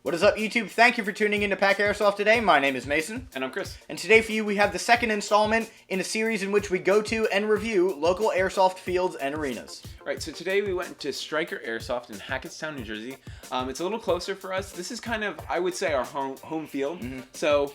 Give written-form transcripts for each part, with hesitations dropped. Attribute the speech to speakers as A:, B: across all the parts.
A: What is up, YouTube? Thank you for tuning in to Pack Airsoft today. My name is Mason.
B: And I'm Chris.
A: And today for you, we have the second installment in a series in which we go to and review local airsoft fields and arenas.
B: Right, so today we went to Stryker Airsoft in Hackettstown, New Jersey. It's a little closer for us. This is kind of, I would say, our home field. Mm-hmm. So,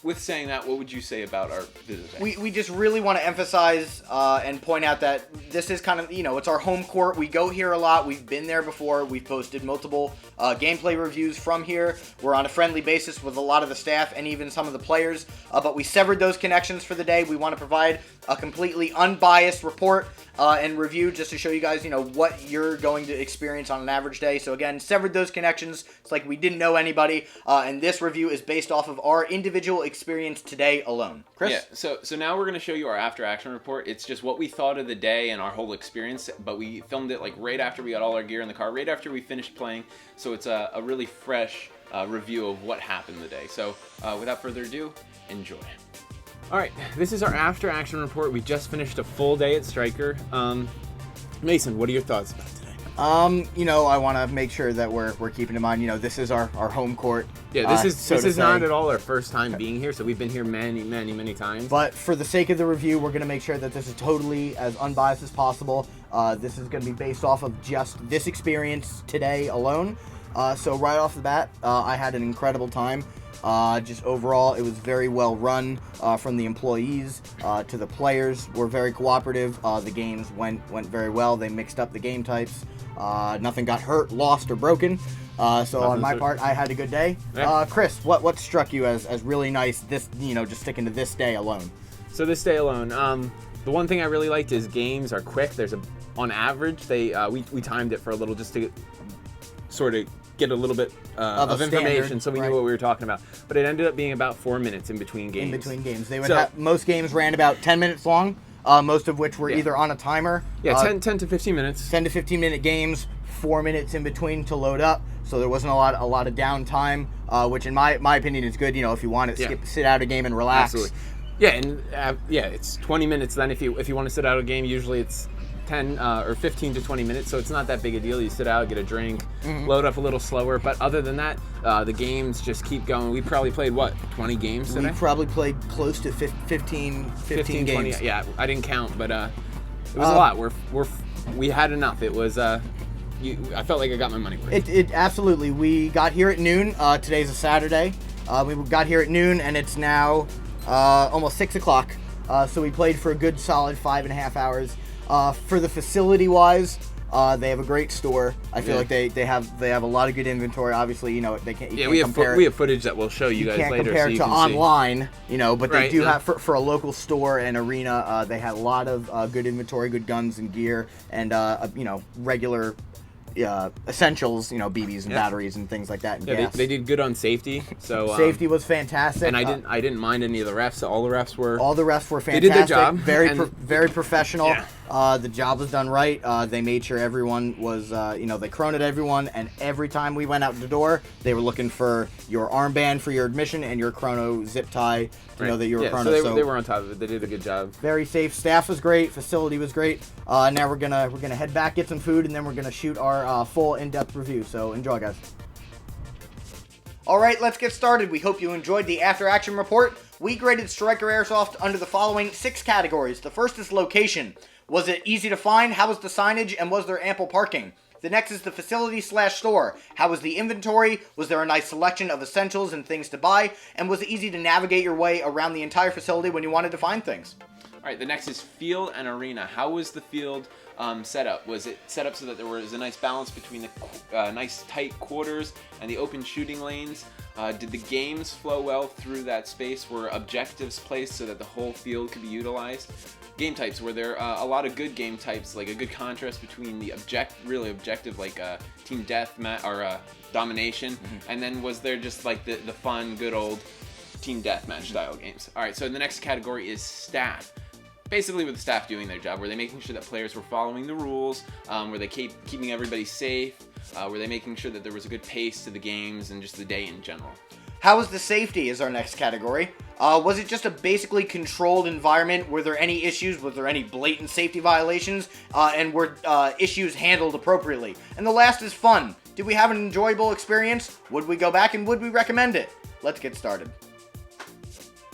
B: with saying that, what would you say about our visit today?
A: We just really want to emphasize and point out that this is kind of, it's our home court. We go here a lot. We've been there before. We've posted multiple gameplay reviews from here. We're on a friendly basis with a lot of the staff and even some of the players, but we severed those connections for the day. We want to provide a completely unbiased report and review just to show you guys, what you're going to experience on an average day. So again, severed those connections. It's like we didn't know anybody, and this review is based off of our individual experience today alone. Chris?
B: Yeah, so now we're going to show you our after-action report. It's just what we thought of the day and our whole experience, but we filmed it like right after we got all our gear in the car, right after we finished playing, so it's a really fresh review of what happened the day. So without further ado, enjoy. Alright, this is our after-action report. We just finished a full day at Stryker. Mason, what are your thoughts about today?
A: I want to make sure that we're keeping in mind, this is our home court.
B: Yeah, this is not at all our first time being here, so we've been here many times.
A: But for the sake of the review, we're going to make sure that this is totally as unbiased as possible. This is going to be based off of just this experience today alone. So right off the bat, I had an incredible time. Just overall, it was very well run from the employees to the players. Were very cooperative. The games went very well. They mixed up the game types. Nothing got hurt, lost, or broken. So on my part, I had a good day.
B: Yeah.
A: Chris, what struck you as really nice? This just sticking to this day alone.
B: So this day alone, the one thing I really liked is games are quick. On average, we timed it for a little just to sort of get a little bit of information, so we knew what we were talking about. But it ended up being about 4 minutes in between games.
A: In between games. They would have, most games ran about 10 minutes long, most of which were either on a timer.
B: Yeah, 10 to 15 minutes.
A: 10 to 15 minute games, 4 minutes in between to load up. So there wasn't a lot of downtime, which in my opinion is good. If you want to sit out a game and relax.
B: Absolutely. Yeah, and it's 20 minutes then. If you want to sit out a game, usually it's 10 or 15 to 20 minutes, so it's not that big a deal. You sit out, get a drink, load up a little slower, but other than that, the games just keep going. We probably played, 20 games today?
A: We probably played close to 15 games.
B: 20, yeah, I didn't count, but it was a lot. We had enough. It was, I felt like I got my money worth.
A: It absolutely. We got here at noon. Today's a Saturday. We got here at noon, and it's now almost 6 o'clock, so we played for a good solid 5.5 hours. For the facility-wise, they have a great store. I feel like they have a lot of good inventory. Obviously, they can't.
B: We have footage that we'll show you guys later.
A: You can't compare
B: it
A: to online, but they do have for a local store and arena. They had a lot of good inventory, good guns and gear, and regular essentials, BBs and batteries and things like that. And gas.
B: They did good on safety. So
A: safety was fantastic,
B: and I didn't mind any of the refs. All the refs were fantastic.
A: They did their job. Very professional.
B: Yeah.
A: The job was done right. They made sure everyone was, they chroned everyone, and every time we went out the door, they were looking for your armband for your admission and your chrono zip tie to know that you were chrono.
B: So they were on top of it. They did a good job.
A: Very safe. Staff was great. Facility was great. Now we're gonna head back, get some food, and then we're gonna shoot our full in-depth review. So enjoy, guys. All right, let's get started. We hope you enjoyed the after-action report. We graded Stryker Airsoft under the following 6 categories. The first is location. Was it easy to find? How was the signage? And was there ample parking? The next is the facility/store. How was the inventory? Was there a nice selection of essentials and things to buy? And was it easy to navigate your way around the entire facility when you wanted to find things?
B: All right, the next is field and arena. How was the field set up? Was it set up so that there was a nice balance between the nice tight quarters and the open shooting lanes? Did the games flow well through that space? Were objectives placed so that the whole field could be utilized? Game types, were there a lot of good game types, like a good contrast between the really objective, like team deathmatch or domination, and then was there just like the fun, good old team deathmatch style games? All right, so the next category is staff. Basically, with the staff doing their job, were they making sure that players were following the rules? Were they keeping everybody safe? Were they making sure that there was a good pace to the games and just the day in general?
A: How was the safety is our next category. Was it just a basically controlled environment? Were there any issues? Was there any blatant safety violations? And were issues handled appropriately? And the last is fun. Did we have an enjoyable experience? Would we go back and would we recommend it? Let's get started.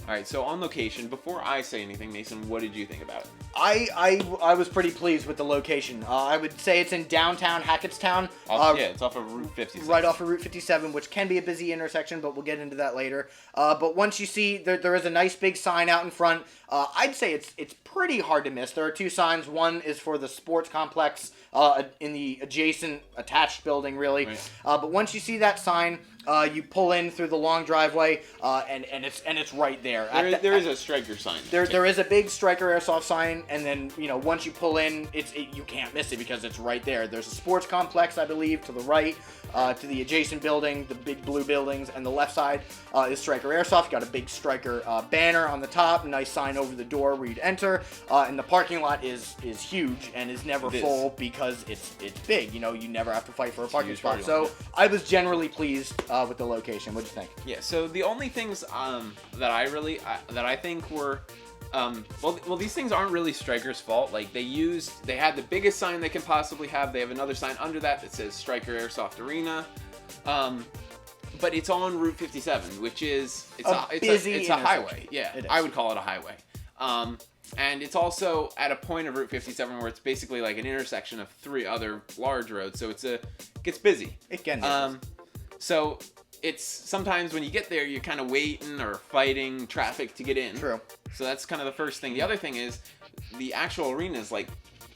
B: All right, so on location, before I say anything, Mason, what did you think about it?
A: I was pretty pleased with the location. I would say it's in downtown Hackettstown.
B: It's off of Route 57.
A: Right off of Route 57, which can be a busy intersection, but we'll get into that later. But once you see, there is a nice big sign out in front. I'd say it's pretty hard to miss. There are two signs. One is for the sports complex in the adjacent attached building, really.
B: Right.
A: But once you see that sign, you pull in through the long driveway, and it's right there.
B: There is a Stryker sign.
A: There is a big Stryker Airsoft sign, and then once you pull in, you can't miss it because it's right there. There's a sports complex, I believe, to the right, to the adjacent building, the big blue buildings, and the left side is Stryker Airsoft. Got a big Stryker banner on the top, nice sign over the door where you'd enter, and the parking lot is huge and is never full because it's big. You never have to fight for a parking spot. So I was generally pleased with the location. What'd you think?
B: Yeah. So the only things that I think were well, these things aren't really Stryker's fault. Like they had the biggest sign they can possibly have. They have another sign under that says Stryker Airsoft Arena, but it's on Route 57, which is it's a highway. Yeah, I would call it a highway. And it's also at a point of Route 57 where it's basically like an intersection of three other large roads, so it gets busy.
A: It can. Busy.
B: So it's sometimes when you get there, you're kind of waiting or fighting traffic to get in.
A: True.
B: So that's kind of the first thing. The other thing is the actual arena is like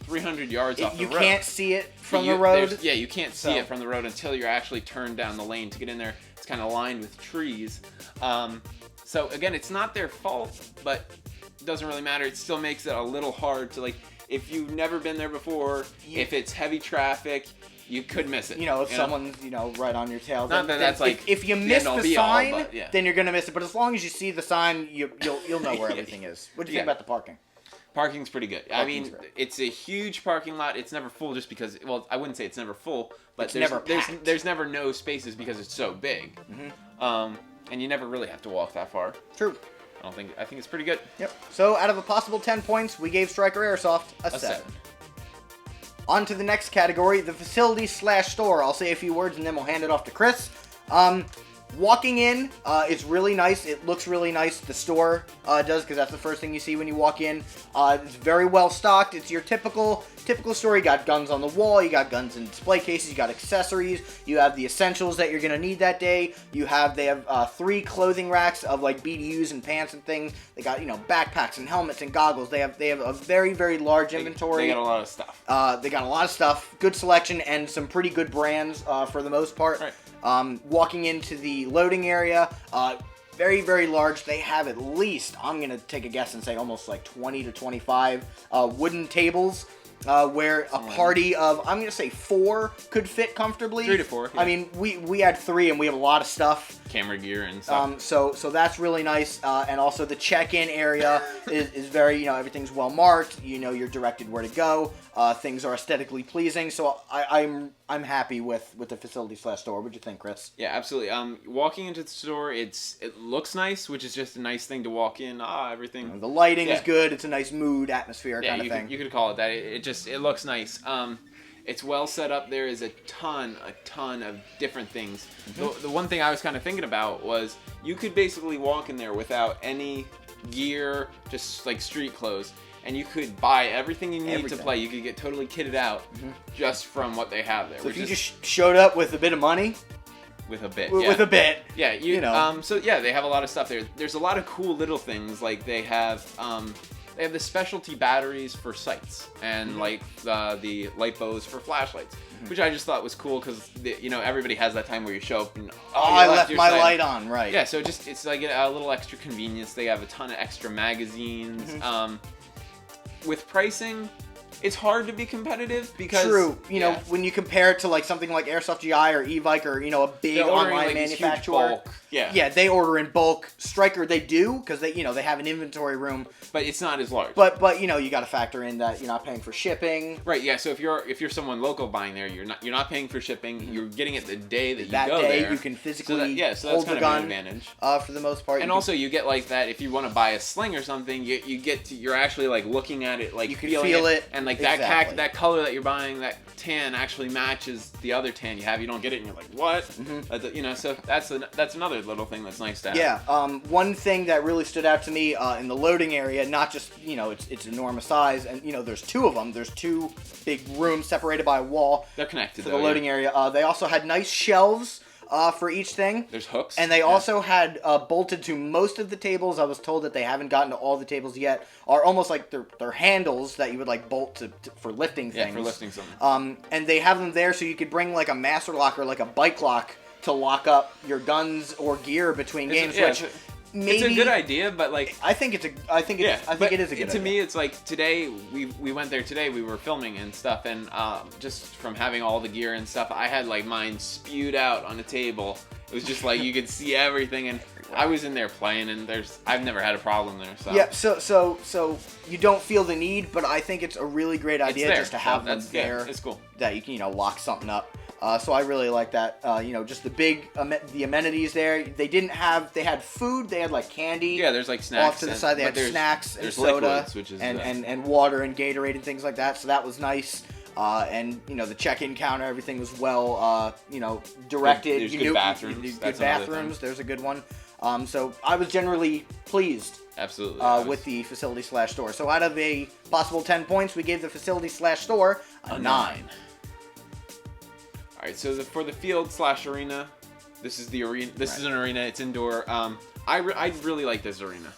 B: 300 yards off the road.
A: You can't see it from the road.
B: Yeah, you can't see it from the road until you're actually turned down the lane to get in there. It's kind of lined with trees. So again, it's not their fault, but it doesn't really matter. It still makes it a little hard to, like, if you've never been there before, if it's heavy traffic, you could miss it.
A: If someone's, right on your tail.
B: Not that that's like
A: if you miss the sign,
B: yeah.
A: then you're gonna miss it. But as long as you see the sign, you'll know where everything is. What do you think about the parking?
B: Parking's pretty good. It's a huge parking lot. It's never full just because, well, I wouldn't say it's never full, but there's never no spaces because it's so big. Mm-hmm. And you never really have to walk that far.
A: True.
B: I think it's pretty good.
A: Yep. So out of a possible 10 points, we gave Stryker Airsoft a 7. On to the next category, the facility/store. I'll say a few words and then we'll hand it off to Chris. Walking in, it's really nice. It looks really nice. The store does, because that's the first thing you see when you walk in. It's very well stocked. It's your typical store. You got guns on the wall. You got guns in display cases. You got accessories. You have the essentials that you're gonna need that day. They have 3 clothing racks of like BDUs and pants and things. They got backpacks and helmets and goggles. They have a very, very large inventory.
B: They got a lot of stuff.
A: They got a lot of stuff. Good selection and some pretty good brands for the most part.
B: Right.
A: Walking into the loading area, very, very large. They have at least, I'm going to take a guess and say almost like 20 to 25 wooden tables where a party of, I'm going to say 4 could fit comfortably.
B: 3 to 4. Yeah.
A: I mean, we had 3 and we have a lot of stuff.
B: Camera gear and stuff.
A: So that's really nice. And also the check-in area is very, everything's well marked. You're directed where to go. Things are aesthetically pleasing. So I'm happy with the facility/store. What'd you think, Chris?
B: Yeah, absolutely. Walking into the store, it looks nice, which is just a nice thing to walk in. Everything.
A: The lighting is good. It's a nice mood, atmosphere kind of thing.
B: You could call it that. It looks nice. It's well set up. There is a ton of different things. Mm-hmm. The one thing I was kind of thinking about was you could basically walk in there without any gear, just like street clothes, and you could buy everything you need to play. You could get totally kitted out just from what they have there.
A: So if you just showed up with a bit of money.
B: With a bit,
A: With a bit.
B: Yeah, So yeah, they have a lot of stuff there. There's a lot of cool little things, like they have the specialty batteries for sights and like the light bows for flashlights, which I just thought was cool because everybody has that time where you show up and
A: I left my light on, right?
B: Yeah, so it's like a little extra convenience. They have a ton of extra magazines. With pricing, it's hard to be competitive because
A: when you compare it to like something like Airsoft GI or E-Bike or a big online manufacturer, they order in bulk. Stryker, they do because they have an inventory room,
B: but it's not as large.
A: But you got to factor in that you're not paying for shipping.
B: Right. Yeah. So if you're someone local buying there, you're not paying for shipping. You're getting it the day that you go there.
A: That day you can physically
B: so
A: hold
B: that's
A: the
B: kind of
A: gun
B: an advantage
A: for the most part.
B: And also you get like that if you want to buy a sling or something, you're actually like looking at it, like
A: you can feel it
B: and like
A: Exactly.
B: that color that you're buying, that tan actually matches the other tan you have. You don't get it, and you're like, what? So that's another little thing that's nice to have.
A: Yeah. One thing that really stood out to me in the loading area, not just it's enormous size, and there's two of them. There's two big rooms separated by a wall.
B: They're connected
A: for the loading area. They also had nice shelves for each thing.
B: There's hooks.
A: And they also had bolted to most of the tables. I was told that they haven't gotten to all the tables yet. Are almost like they're handles that you would like bolt to for lifting things.
B: Yeah, for lifting something.
A: And they have them there so you could bring like a master lock or like a bike lock to lock up your guns or gear between games. Maybe,
B: it's a good idea, but like
A: I think it is a good idea.
B: To me, it's like today we went there today. We were filming and stuff, and just from having all the gear and stuff, I had like mine spewed out on the table. It was just like you could see everything, and I was in there playing, and I've never had a problem there. So
A: yeah, so you don't feel the need, but I think it's a really great idea just to have them there.
B: It's cool
A: that you can lock something up. So I really like that. Just the amenities there. They had food. They had like candy.
B: Yeah, there's like snacks
A: off to the side. They had snacks and soda
B: liquids, which is
A: and water and Gatorade and things like that. So that was nice. And the check-in counter, everything was well directed.
B: There's good bathrooms.
A: Good bathrooms. There's a good one. So I was generally pleased.
B: Absolutely.
A: With the facility/store. So out of a possible 10 points, we gave the facility/store a 9.
B: All right, so for the field/arena, this is the arena. This is an arena. It's indoor. I really like this arena.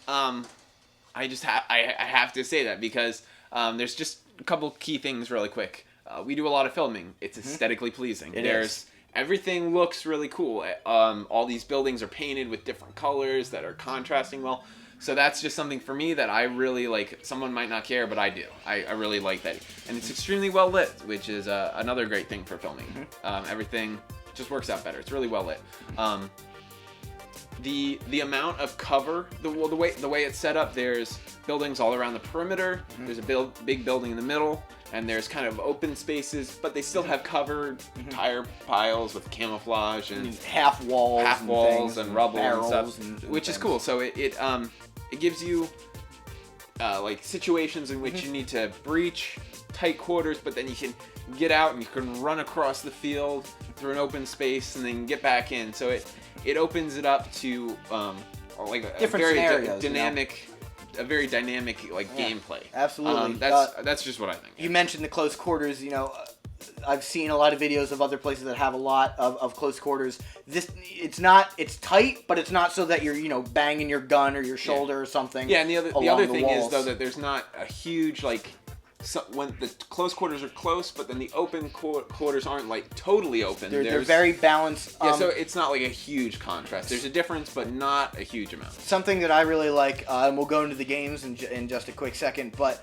B: I just I have to say that because there's just a couple key things really quick. We do a lot of filming. It's aesthetically pleasing. Everything looks really cool. All these buildings are painted with different colors that are contrasting well. So that's just something for me that I really like. Someone might not care, but I do. I really like that. And it's extremely well lit, which is another great thing for filming. Everything just works out better. It's really well lit. The amount of cover, the way it's set up, there's buildings all around the perimeter. There's a big building in the middle, and there's kind of open spaces, but they still have covered tire piles with camouflage and
A: half walls
B: and rubble and stuff,
A: and
B: which is cool. So it gives you like situations in which you need to breach tight quarters, but then you can get out and you can run across the field through an open space and then get back in. So it opens it up to like a very dynamic. A very dynamic gameplay.
A: Absolutely.
B: That's just what I think.
A: You mentioned the close quarters. I've seen a lot of videos of other places that have a lot of close quarters. It's tight, but it's not so that you're banging your gun or your shoulder or something.
B: Yeah, and the other thing is though that there's not a huge when the close quarters are close, but then the open quarters aren't like totally open.
A: They're very balanced.
B: Yeah, so it's not like a huge contrast. There's a difference, but not a huge amount.
A: Something that I really like, and we'll go into the games in just a quick second, but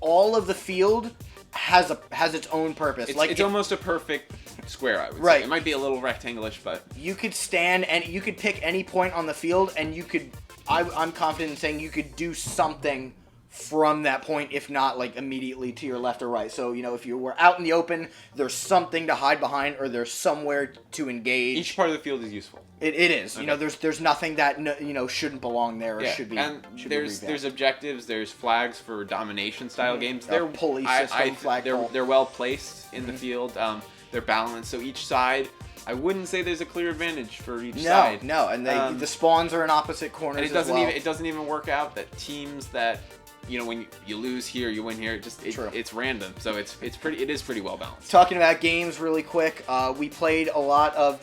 A: all of the field has its own purpose.
B: It's almost a perfect square, I would
A: say.
B: It might be a little rectangular-ish, but
A: you could stand and you could pick any point on the field, and you could. I'm confident in saying you could do something from that point, if not like immediately to your left or right. So if you were out in the open, there's something to hide behind, or there's somewhere to engage.
B: Each part of the field is useful.
A: It is. Okay. There's nothing that shouldn't belong there or should be.
B: And there's objectives. There's flags for domination style games. They're
A: pulley system, flagpole.
B: They're well placed in the field. They're balanced. So each side, I wouldn't say there's a clear advantage for each side.
A: No, and the spawns are in opposite corners.
B: And it doesn't even work out that teams that. When you lose here, you win here. It's random, so it is pretty well balanced.
A: Talking about games really quick, we played a lot of.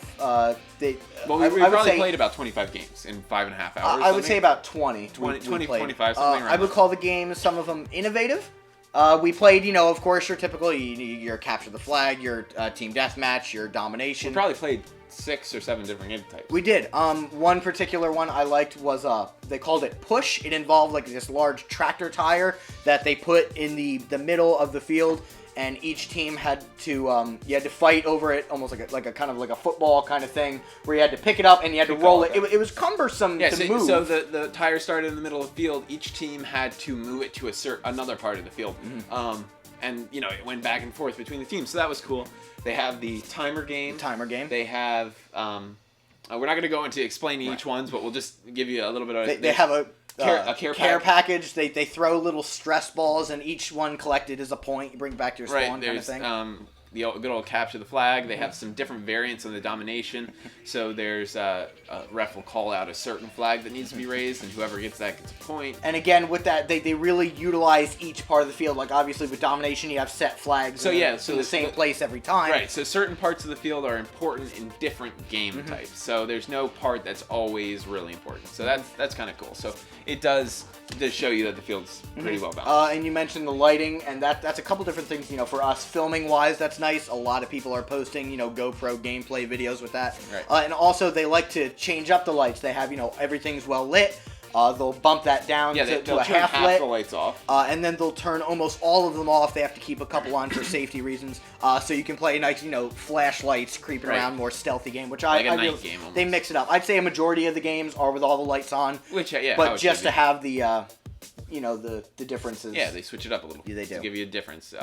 B: We probably played about 25 games in 5.5 hours.
A: I would say about 20.
B: 25, something around
A: I would call the games, some of them innovative. We played, of course, your typical, your capture the flag, your team deathmatch, your domination.
B: We probably played 6 or 7 different game types.
A: We did. One particular one I liked was they called it Push. It involved like this large tractor tire that they put in the middle of the field, and each team had to you had to fight over it, almost like a kind of like a football kind of thing, where you had to pick it up and you had to roll it. It was cumbersome to move.
B: So the tire started in the middle of the field. Each team had to move it to another part of the field. And it went back and forth between the teams, so that was cool. They have the timer game. They have we're not going to go into explaining each ones, but we'll just give you a little bit of.
A: They have
B: care
A: package. They throw little stress balls, and each one collected is a point. You bring it back to your spawn, kind of thing.
B: The good old capture the flag. They have some different variants of the domination. So there's a ref will call out a certain flag that needs to be raised, and whoever gets that gets a point.
A: And again, with that, they really utilize each part of the field. Like obviously with domination, you have set flags. In the same place every time.
B: Right. So certain parts of the field are important in different game types. So there's no part that's always really important. So that's kind of cool. So it does show you that the field's pretty well balanced.
A: And you mentioned the lighting, and that's a couple different things. For us filming wise, that's nice. A lot of people are posting, GoPro gameplay videos with that.
B: Right.
A: And also they like to change up the lights. They have, everything's well lit. They'll bump that down to a half lit.
B: The lights off.
A: And then they'll turn almost all of them off. They have to keep a couple on for safety reasons. So you can play nice, flashlights, creeping around, more stealthy game, which
B: like a night game almost.
A: They mix it up. I'd say a majority of the games are with all the lights on.
B: Which, yeah.
A: But just to have the, the differences.
B: Yeah, they switch it up a little.
A: Yeah, they do.
B: To give you a difference.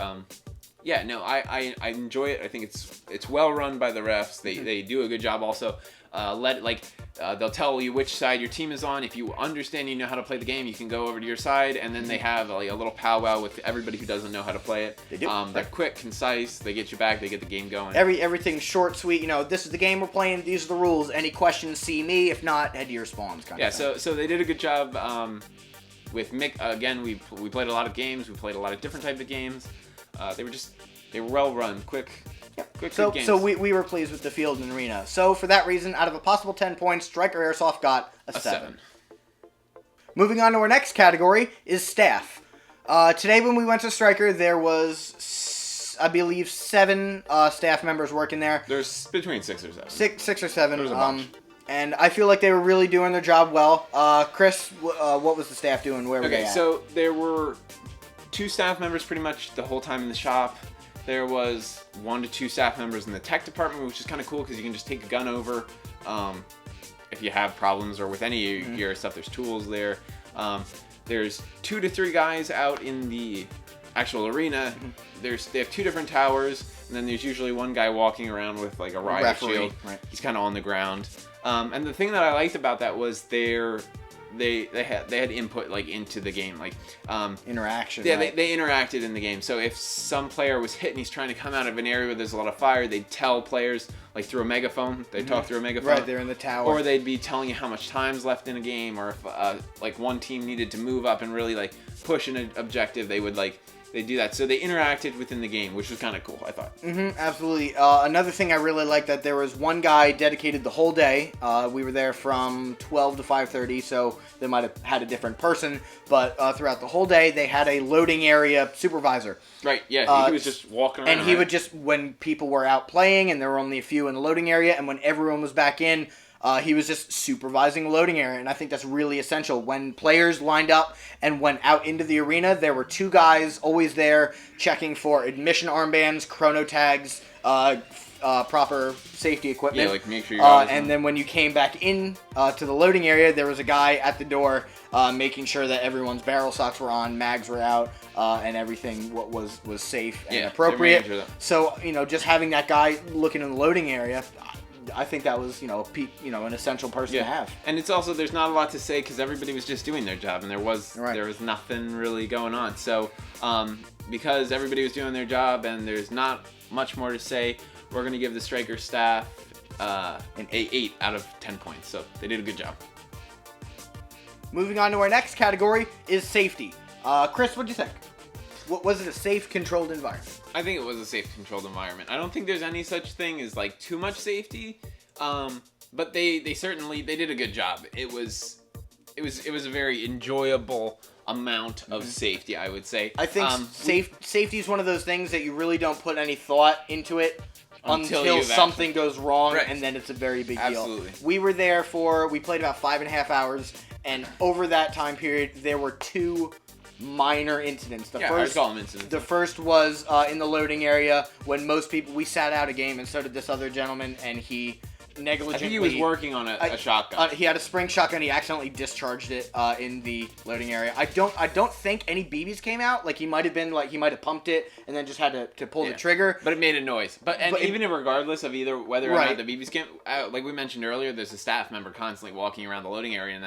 B: Yeah, no, I enjoy it. I think it's well run by the refs. They do a good job also. They'll tell you which side your team is on. If you understand, you know how to play the game, you can go over to your side, and then they have a little powwow with everybody who doesn't know how to play it.
A: They do.
B: They're quick, concise. They get you back. They get the game going.
A: Everything's short, sweet. This is the game we're playing. These are the rules. Any questions? See me. If not, head to your spawns. Kind of thing.
B: So they did a good job. With Mick again, we played a lot of games. We played a lot of different types of games. They were well run, quick.
A: Yep.
B: Quick games.
A: So we were pleased with the field and arena. So for that reason, out of a possible 10 points, Stryker Airsoft got a 7. Moving on to our next category is staff. Today when we went to Stryker, there was, I believe, 7 staff members working there.
B: There's between 6 or 7.
A: Six or 7.
B: There's a bunch.
A: And I feel like they were really doing their job well. Chris, what was the staff doing? Where were they at?
B: So there were 2 staff members pretty much the whole time in the shop. There was 1 to 2 staff members in the tech department, which is kind of cool because you can just take a gun over if you have problems, or with any of your gear stuff. There's tools there. There's 2 to 3 guys out in the actual arena. They have 2 different towers, and then there's usually 1 guy walking around with like a riot shield.
A: Right.
B: He's kind of on the ground. And the thing that I liked about that was they had input into the game,
A: interaction.
B: Yeah,
A: right?
B: they interacted in the game. So if some player was hit and he's trying to come out of an area where there's a lot of fire, they'd tell players through a megaphone. They'd talk through a megaphone.
A: Right, they're in the tower.
B: Or they'd be telling you how much time's left in a game, or if one team needed to move up and really push an objective, they would they do that. So they interacted within the game, which was kind of cool, I thought.
A: Absolutely. Another thing I really liked, that there was 1 guy dedicated the whole day. We were there from 12 to 5:30, so they might have had a different person. But throughout the whole day, they had a loading area supervisor.
B: Right, yeah. He was just walking around.
A: And he would just, when people were out playing and there were only a few in the loading area, and when everyone was back in, he was just supervising the loading area, and I think that's really essential. When players lined up and went out into the arena, there were 2 guys always there checking for admission armbands, chrono tags, proper safety equipment.
B: Yeah, make sure you're
A: and then when you came back in to the loading area, there was a guy at the door making sure that everyone's barrel stocks were on, mags were out, and everything was safe and appropriate.
B: Sure
A: so, just having that guy looking in the loading area, I think that was, an essential person to have.
B: And it's also, there's not a lot to say because everybody was just doing their job, and there was nothing really going on. So, because everybody was doing their job and there's not much more to say, we're going to give the Stryker staff an 8 out of 10 points. So they did a good job.
A: Moving on to our next category is safety. Chris, what'd you think? Was it a safe, controlled environment?
B: I think it was a safe, controlled environment. I don't think there's any such thing as too much safety, but they certainly did a good job. It was a very enjoyable amount of safety, I would say.
A: I think safety is one of those things that you really don't put any thought into it until something goes wrong, and then it's a very big deal.
B: Absolutely.
A: We were there we played about 5.5 hours, and over that time period, there were 2 minor incidents. The first was in the loading area when we sat out a game, and so did this other gentleman, and he negligently.
B: I think he was working on a shotgun.
A: He had a spring shotgun. He accidentally discharged it in the loading area. I don't think any BBs came out. Like he might have pumped it and then just had to pull the trigger.
B: But it made a noise. But even regardless of either whether or not the BBs came, like we mentioned earlier, there's a staff member constantly walking around the loading area, and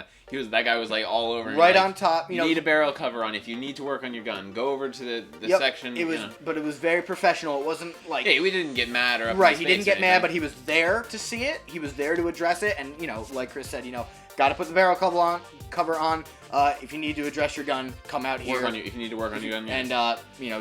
B: that guy was like all over.
A: Right
B: like,
A: on top. You
B: need a barrel cover on. If you need to work on your gun, go over to the section.
A: But it was very professional. It wasn't like
B: we didn't get mad or
A: he didn't get mad, but he was there to see it. He was there to address it, and like Chris said, got to put the barrel cover on. If you need to address your gun, come out here.
B: If you need to work on your gun,
A: and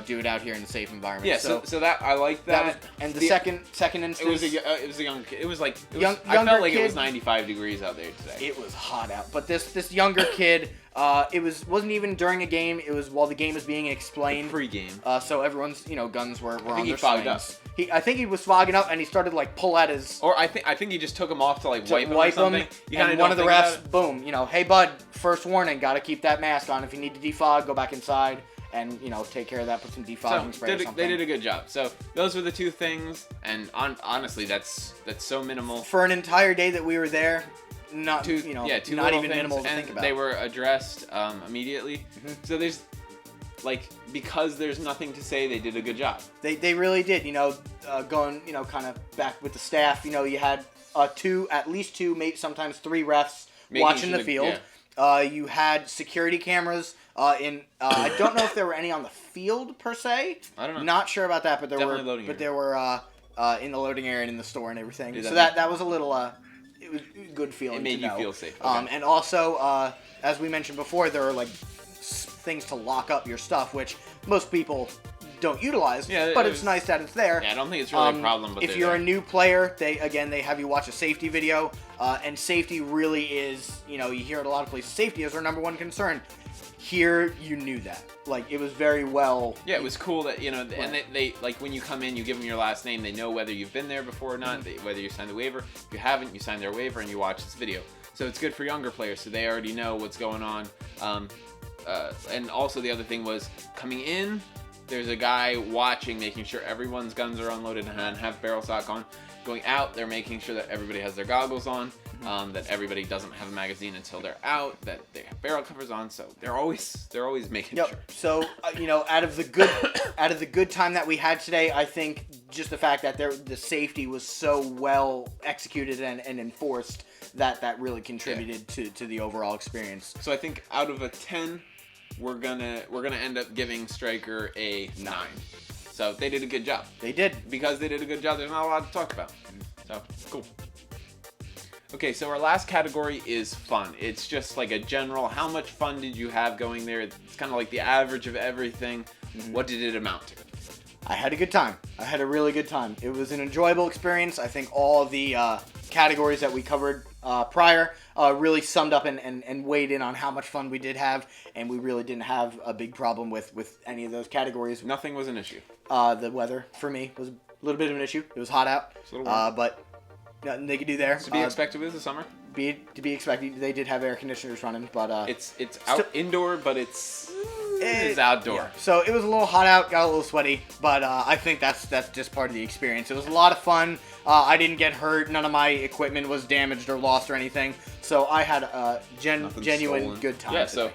A: do it out here in a safe environment.
B: Yeah, so that I like that.
A: And the second instance,
B: it was a young kid. It was like
A: I
B: felt like
A: kid,
B: it was 95 degrees out there today.
A: It was hot out, but this younger kid, it wasn't even during a game. It was while the game was being explained.
B: Pre-game.
A: So everyone's guns were on their
B: fogged
A: slings. I think he was fogging up, and he started pull at his.
B: Or I think he just took them off to wipe them or something.
A: And one of the refs, boom, hey bud, first warning, got to keep that mask on. If you need to defog, go back inside and take care of that. Put some defogging spray or something.
B: They did a good job. So those were the two things, and honestly, that's so minimal
A: for an entire day that we were there. Not
B: two
A: not even
B: things,
A: minimal to think about.
B: They were addressed immediately. Mm-hmm. So there's because there's nothing to say, they did a good job. They
A: really did. Going kind of back with the staff. You had at least two, maybe sometimes three refs watching the field. Yeah. You had security cameras I don't know if there were any on the field per se.
B: I don't know.
A: Not sure about that, but there
B: Definitely
A: were.
B: Loading
A: but
B: area.
A: there were in the loading area and in the store and everything. So that was a little it was a good feeling.
B: It made
A: you
B: feel safe. Okay.
A: And also as we mentioned before, there are things to lock up your stuff, which most people don't utilize, but it's nice that it's there.
B: Yeah, I don't think it's really a problem. But
A: if you're a new player, they have you watch a safety video, and safety really is, you hear it a lot of places, safety is our number one concern. Here, you knew that. It was very well.
B: Yeah, it was cool that, and they when you come in, you give them your last name, they know whether you've been there before or not, whether you signed the waiver. If you haven't, you sign their waiver and you watch this video. So it's good for younger players, so they already know what's going on. And also the other thing was, coming in, there's a guy watching, making sure everyone's guns are unloaded and have barrel stock on. Going out, they're making sure that everybody has their goggles on, that everybody doesn't have a magazine until they're out, that they have barrel covers on. So they're always making sure.
A: So out of the good time that we had today, I think just the fact that the safety was so well executed and enforced that really contributed to the overall experience.
B: So I think out of a 10. We're gonna end up giving Stryker a 9. So they did a good job.
A: They did.
B: Because they did a good job, there's not a lot to talk about. So, cool. Okay, so our last category is fun. It's just a general, how much fun did you have going there? It's kind of like the average of everything. Mm-hmm. What did it amount to?
A: I had a good time. I had a really good time. It was an enjoyable experience. I think all the categories that we covered prior really summed up and weighed in on how much fun we did have, and we really didn't have a big problem with any of those categories.
B: Nothing was an issue.
A: The weather, for me, was a little bit of an issue. It was hot out, but nothing they could do there.
B: To be expected with the summer?
A: To be expected. They did have air conditioners running, but...
B: It's out indoor, but it's outdoor.
A: Yeah. So it was a little hot out, got a little sweaty, but I think that's just part of the experience. It was a lot of fun. I didn't get hurt. None of my equipment was damaged or lost or anything. So I had a genuine good time.
B: Yeah, so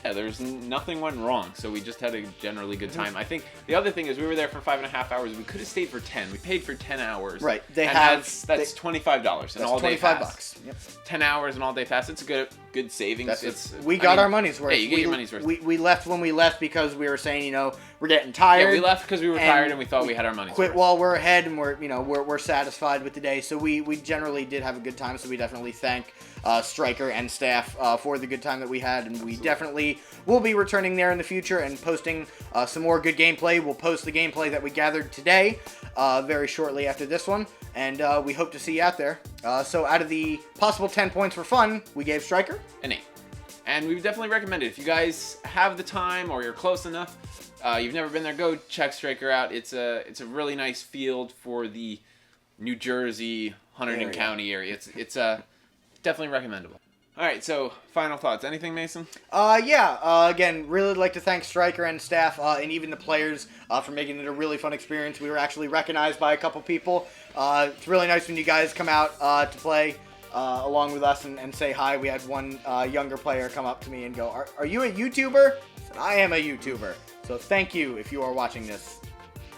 B: there's nothing went wrong. So we just had a generally good time. I think the other thing is we were there for 5.5 hours. We could have stayed for 10. We paid for 10 hours.
A: Right.
B: That's $25 an all day pass.
A: $25. Yep.
B: 10 hours an all day pass. It's a good savings.
A: We got our money's worth.
B: Yeah, you get your money's worth.
A: We left when we left because we were saying, we're getting tired.
B: Yeah, we left because we were tired and we thought we had our money's worth.
A: Quit while we're ahead and we're satisfied with the day. So we generally did have a good time. So we definitely thank Stryker and staff for the good time that we had, and we definitely will be returning there in the future and posting some more good gameplay. We'll post the gameplay that we gathered today very shortly after this one, and we hope to see you out there. So out of the possible 10 points for fun, we gave Stryker
B: an 8. And we definitely recommend it. If you guys have the time or you're close enough, you've never been there, go check Stryker out. It's a really nice field for the New Jersey, Hunterdon County area. It's definitely recommendable. All right, so final thoughts. Anything, Mason?
A: Again, really like to thank Stryker and staff, and even the players, for making it a really fun experience. We were actually recognized by a couple people. It's really nice when you guys come out to play along with us and say hi. We had one younger player come up to me and go, are you a YouTuber? I said, I am a YouTuber. So thank you if you are watching this.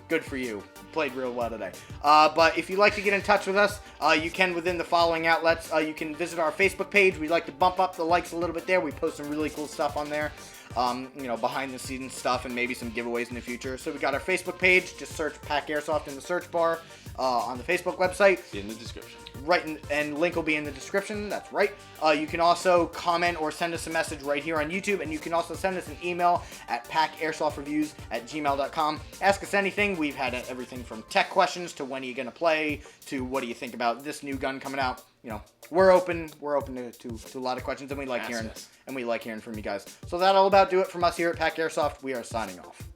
A: Good for you. Played real well today. But if you'd like to get in touch with us, you can within the following outlets. You can visit our Facebook page. We'd like to bump up the likes a little bit there. We post some really cool stuff on there. Behind the scenes stuff and maybe some giveaways in the future. So we got our Facebook page. Just search Pack Airsoft in the search bar on the Facebook website.
B: In the description.
A: Right, and link will be in the description. That's right. You can also comment or send us a message right here on YouTube, and you can also send us an email at packairsoftreviews@gmail.com. Ask us anything. We've had everything from tech questions to when are you going to play to what do you think about this new gun coming out. We're open. We're open to a lot of questions, and we like hearing from you guys. So that'll about do it from us here at Pack Airsoft. We are signing off.